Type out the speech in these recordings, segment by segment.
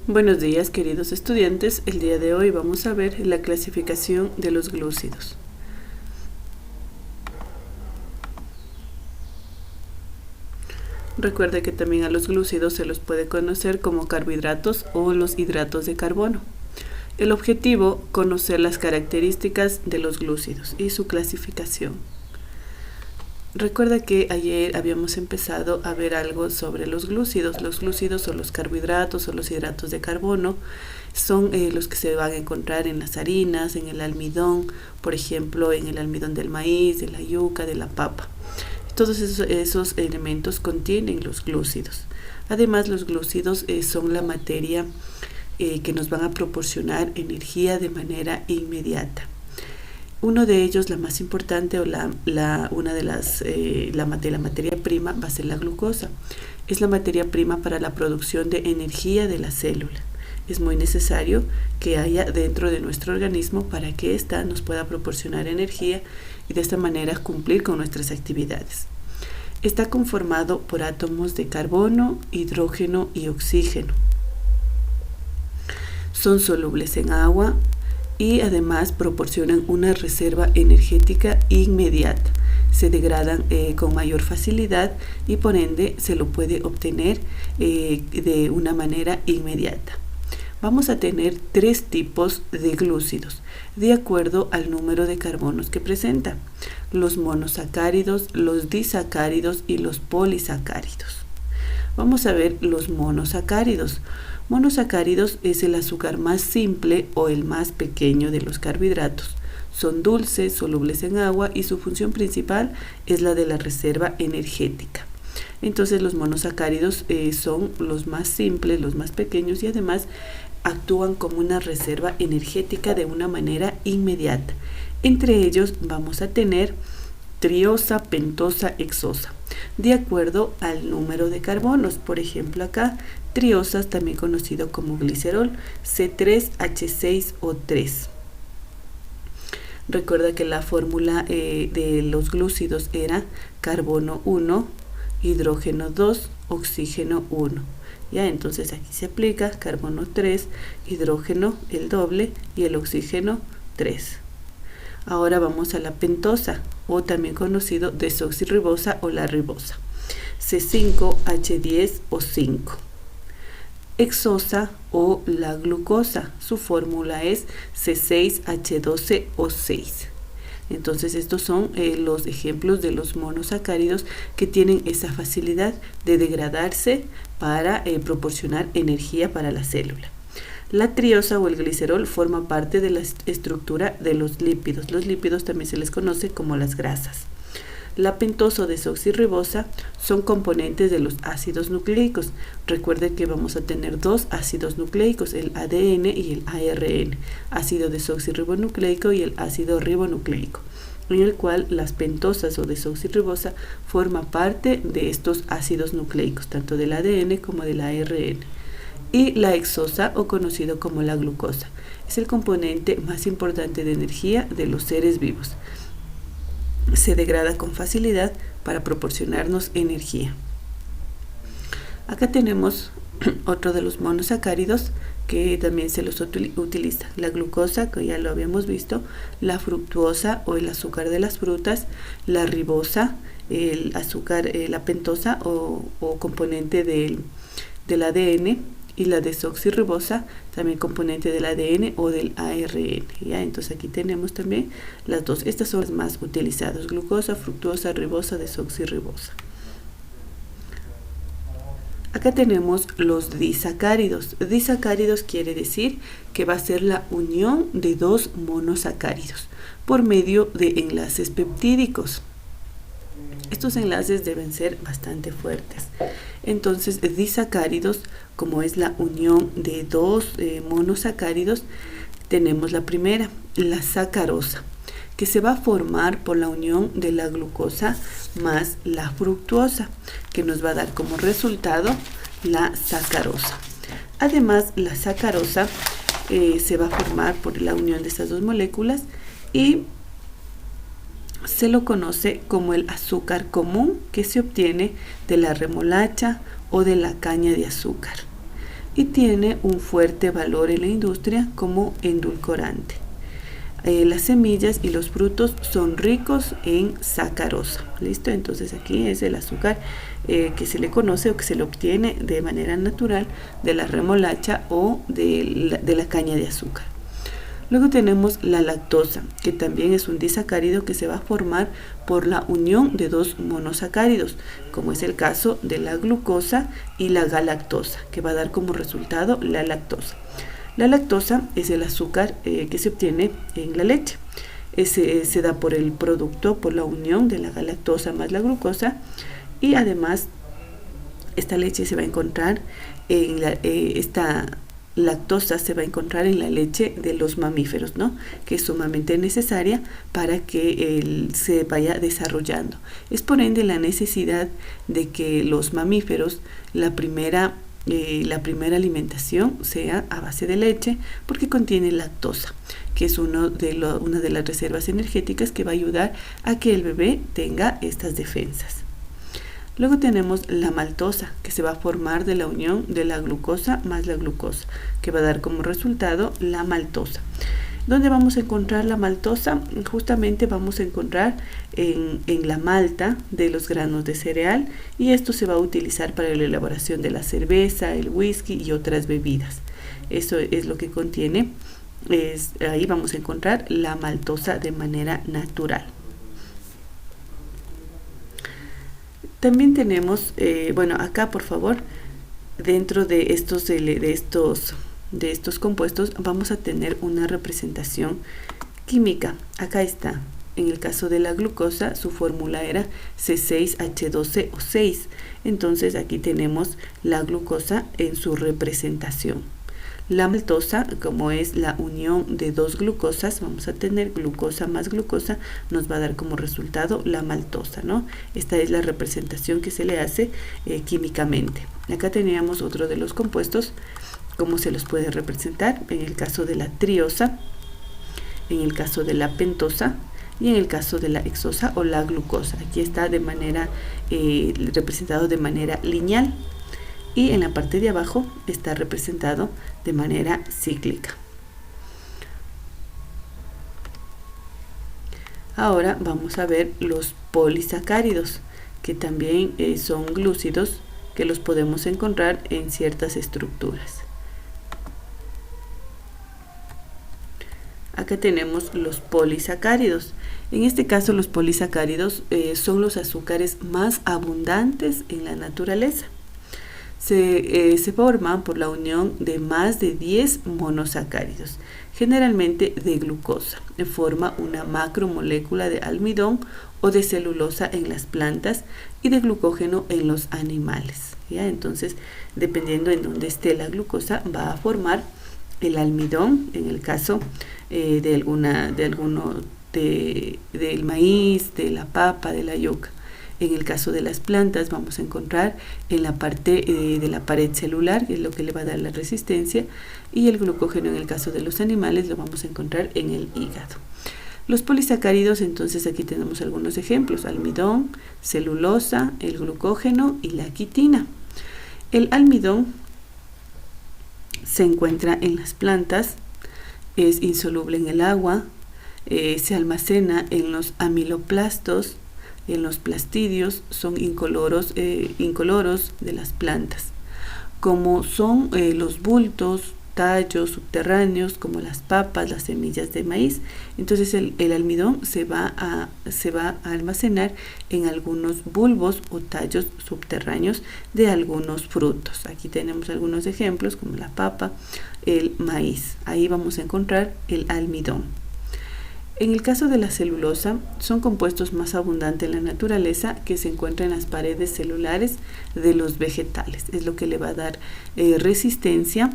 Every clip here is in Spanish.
Buenos días, queridos estudiantes. El día de hoy vamos a ver la clasificación de los glúcidos. Recuerde que también a los glúcidos se los puede conocer como carbohidratos o los hidratos de carbono. El objetivo, conocer las características de los glúcidos y su clasificación. Recuerda que ayer habíamos empezado a ver algo sobre los glúcidos. Los glúcidos o los carbohidratos o los hidratos de carbono son los que se van a encontrar en las harinas, en el almidón, por ejemplo, en el almidón del maíz, de la yuca, de la papa. Todos esos elementos contienen los glúcidos. Además, los glúcidos son la materia que nos van a proporcionar energía de manera inmediata. Uno de ellos, la más importante o la materia prima va a ser la glucosa. Es la materia prima para la producción de energía de la célula. Es muy necesario que haya dentro de nuestro organismo para que ésta nos pueda proporcionar energía y de esta manera cumplir con nuestras actividades. Está conformado por átomos de carbono, hidrógeno y oxígeno. Son solubles en agua y además proporcionan una reserva energética inmediata. Se degradan con mayor facilidad y por ende se lo puede obtener de una manera inmediata. Vamos a tener tres tipos de glúcidos de acuerdo al número de carbonos que presenta: los monosacáridos, los disacáridos y los polisacáridos. Vamos a ver los monosacáridos. Monosacáridos es el azúcar más simple o el más pequeño de los carbohidratos. Son dulces, solubles en agua y su función principal es la de la reserva energética. Entonces los monosacáridos son los más simples, los más pequeños y además actúan como una reserva energética de una manera inmediata. Entre ellos vamos a tener triosa, pentosa, hexosa, de acuerdo al número de carbonos. Por ejemplo, acá triosas, también conocido como glicerol, C3H6O3. Recuerda que la fórmula de los glúcidos era carbono 1, hidrógeno 2, oxígeno 1. Ya, entonces aquí se aplica carbono 3, hidrógeno el doble y el oxígeno 3. Ahora vamos a la pentosa, o también conocido desoxirribosa o la ribosa, C5H10O5. Hexosa o la glucosa, su fórmula es C6H12O6. Entonces estos son los ejemplos de los monosacáridos que tienen esa facilidad de degradarse para proporcionar energía para la célula. La triosa o el glicerol forma parte de la estructura de los lípidos. Los lípidos también se les conoce como las grasas. La pentosa o desoxirribosa son componentes de los ácidos nucleicos. Recuerde que vamos a tener dos ácidos nucleicos, el ADN y el ARN, ácido desoxirribonucleico y el ácido ribonucleico, en el cual las pentosas o desoxirribosa forman parte de estos ácidos nucleicos, tanto del ADN como del ARN. Y la hexosa, o conocido como la glucosa, es el componente más importante de energía de los seres vivos. Se degrada con facilidad para proporcionarnos energía. Acá tenemos otro de los monosacáridos que también se los utiliza: la glucosa, que ya lo habíamos visto, la fructuosa o el azúcar de las frutas, la ribosa, el azúcar, la pentosa o componente del ADN, y la desoxirribosa, también componente del ADN o del ARN. ¿Ya? Entonces aquí tenemos también las dos. Estas son las más utilizadas: glucosa, fructuosa, ribosa, desoxirribosa. Acá tenemos los disacáridos. Disacáridos quiere decir que va a ser la unión de dos monosacáridos por medio de enlaces peptídicos. Estos enlaces deben ser bastante fuertes. Entonces, disacáridos, como es la unión de dos monosacáridos, tenemos la primera, la sacarosa, que se va a formar por la unión de la glucosa más la fructuosa, que nos va a dar como resultado la sacarosa. Además, la sacarosa se va a formar por la unión de estas dos moléculas y se lo conoce como el azúcar común, que se obtiene de la remolacha o de la caña de azúcar. y tiene un fuerte valor en la industria como endulcorante. Las semillas y los frutos son ricos en sacarosa. ¿Listo? Entonces aquí es el azúcar que se le conoce o que se le obtiene de manera natural de la remolacha o de la caña de azúcar. Luego tenemos la lactosa, que también es un disacárido que se va a formar por la unión de dos monosacáridos, como es el caso de la glucosa y la galactosa, que va a dar como resultado la lactosa. La lactosa es el azúcar que se obtiene en la leche. Se da por el producto, por la unión de la galactosa más la glucosa, y además esta leche se va a encontrar en esta lactosa se va a encontrar en la leche de los mamíferos, ¿no? Que es sumamente necesaria para que se vaya desarrollando. Es por ende la necesidad de que los mamíferos, la primera alimentación sea a base de leche, porque contiene lactosa, que es una de las reservas energéticas que va a ayudar a que el bebé tenga estas defensas. Luego tenemos la maltosa, que se va a formar de la unión de la glucosa más la glucosa, que va a dar como resultado la maltosa. ¿Dónde vamos a encontrar la maltosa? Justamente vamos a encontrar en la malta de los granos de cereal, y esto se va a utilizar para la elaboración de la cerveza, el whisky y otras bebidas. Eso es lo que contiene, ahí vamos a encontrar la maltosa de manera natural. También tenemos, acá por favor, dentro de estos compuestos vamos a tener una representación química. Acá está. En el caso de la glucosa, su fórmula era C6H12O6. Entonces aquí tenemos la glucosa en su representación. La maltosa, como es la unión de dos glucosas, vamos a tener glucosa más glucosa, nos va a dar como resultado la maltosa, ¿no? Esta es la representación que se le hace químicamente. Acá teníamos otro de los compuestos, cómo se los puede representar, en el caso de la triosa, en el caso de la pentosa y en el caso de la hexosa o la glucosa. Aquí está de manera representado de manera lineal, y en la parte de abajo está representado de manera cíclica. Ahora vamos a ver los polisacáridos, que también son glúcidos, que los podemos encontrar en ciertas estructuras. Acá tenemos los polisacáridos. En este caso, los polisacáridos son los azúcares más abundantes en la naturaleza. Se forman por la unión de más de 10 monosacáridos, generalmente de glucosa. Forma una macromolécula de almidón o de celulosa en las plantas y de glucógeno en los animales. ¿Ya? Entonces, dependiendo en dónde esté la glucosa, va a formar el almidón, en el caso del maíz, de la papa, de la yuca. En el caso de las plantas vamos a encontrar en la parte de la pared celular, que es lo que le va a dar la resistencia, y el glucógeno en el caso de los animales lo vamos a encontrar en el hígado. Los polisacáridos, entonces aquí tenemos algunos ejemplos: almidón, celulosa, el glucógeno y la quitina. El almidón se encuentra en las plantas, es insoluble en el agua, se almacena en los amiloplastos, en los plastidios, son incoloros de las plantas. Como son los bultos, tallos subterráneos, como las papas, las semillas de maíz, entonces el almidón se va a almacenar en algunos bulbos o tallos subterráneos de algunos frutos. Aquí tenemos algunos ejemplos, como la papa, el maíz. Ahí vamos a encontrar el almidón. En el caso de la celulosa, son compuestos más abundantes en la naturaleza, que se encuentran en las paredes celulares de los vegetales. Es lo que le va a dar resistencia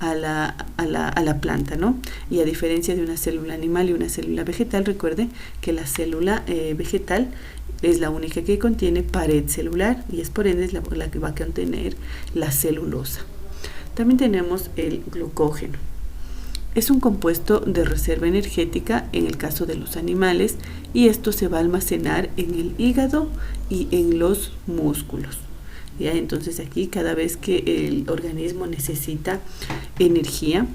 a la planta, ¿no? Y a diferencia de una célula animal y una célula vegetal, recuerde que la célula vegetal es la única que contiene pared celular, y es por ende es la que va a contener la celulosa. También tenemos el glucógeno. Es un compuesto de reserva energética en el caso de los animales, y esto se va a almacenar en el hígado y en los músculos. ¿ya? Entonces aquí cada vez que el organismo necesita energía,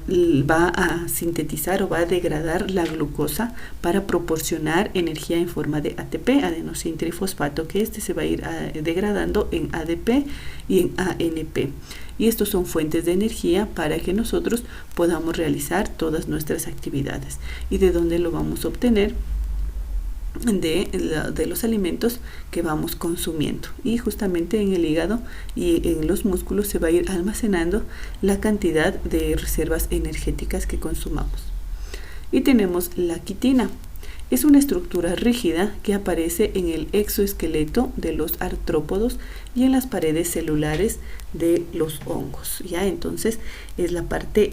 va a sintetizar o va a degradar la glucosa para proporcionar energía en forma de ATP, adenosín trifosfato, que se va a ir degradando en ADP y en ANP. Y estos son fuentes de energía para que nosotros podamos realizar todas nuestras actividades. ¿Y de dónde lo vamos a obtener? De los alimentos que vamos consumiendo, y justamente en el hígado y en los músculos se va a ir almacenando la cantidad de reservas energéticas que consumamos. Y tenemos la quitina. Es una estructura rígida que aparece en el exoesqueleto de los artrópodos y en las paredes celulares de los hongos, ¿ya? Entonces es la parte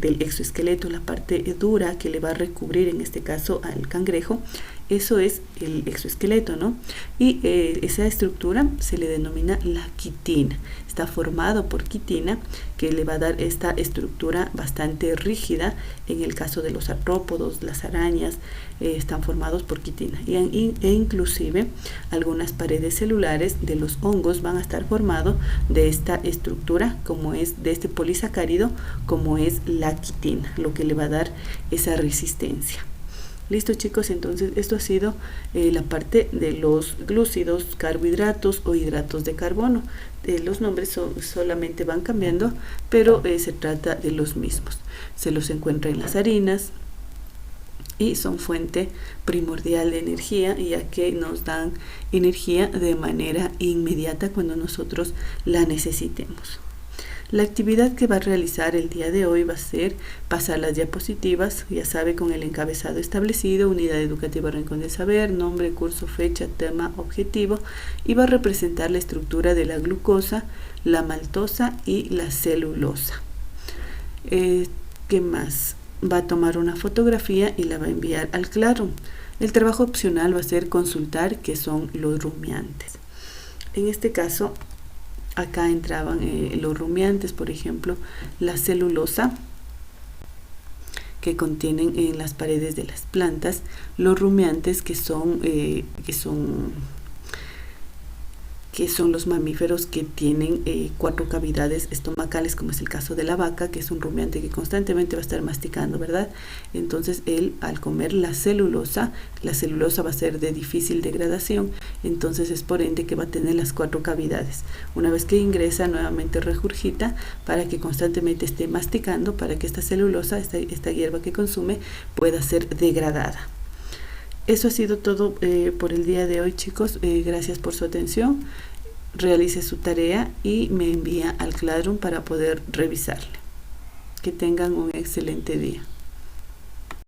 del exoesqueleto, la parte dura que le va a recubrir en este caso al cangrejo. Eso es el exoesqueleto, ¿no? Y esa estructura se le denomina la quitina. Está formado por quitina, que le va a dar esta estructura bastante rígida. En el caso de los artrópodos, las arañas, están formados por quitina. E inclusive algunas paredes celulares de los hongos van a estar formados de esta estructura, como es de este polisacárido, como es la quitina, lo que le va a dar esa resistencia. Listo, chicos, entonces esto ha sido la parte de los glúcidos, carbohidratos o hidratos de carbono. Los nombres solamente van cambiando, pero se trata de los mismos. Se los encuentra en las harinas y son fuente primordial de energía, ya que nos dan energía de manera inmediata cuando nosotros la necesitemos. La actividad que va a realizar el día de hoy va a ser pasar las diapositivas, ya sabe, con el encabezado establecido, unidad educativa Rincón del Saber, nombre, curso, fecha, tema, objetivo, y va a representar la estructura de la glucosa, la maltosa y la celulosa. ¿Qué más? Va a tomar una fotografía y la va a enviar al Classroom. El trabajo opcional va a ser consultar qué son los rumiantes. En este caso, acá entraban los rumiantes, por ejemplo, la celulosa que contienen en las paredes de las plantas, los rumiantes que son los mamíferos que tienen 4 cavidades estomacales, como es el caso de la vaca, que es un rumiante que constantemente va a estar masticando, ¿verdad? Entonces él, al comer la celulosa va a ser de difícil degradación, entonces es por ende que va a tener las 4 cavidades. Una vez que ingresa, nuevamente regurgita para que constantemente esté masticando, para que esta celulosa, esta hierba que consume, pueda ser degradada. Eso ha sido todo por el día de hoy, chicos. Gracias por su atención. Realice su tarea y me envía al Classroom para poder revisarla. Que tengan un excelente día.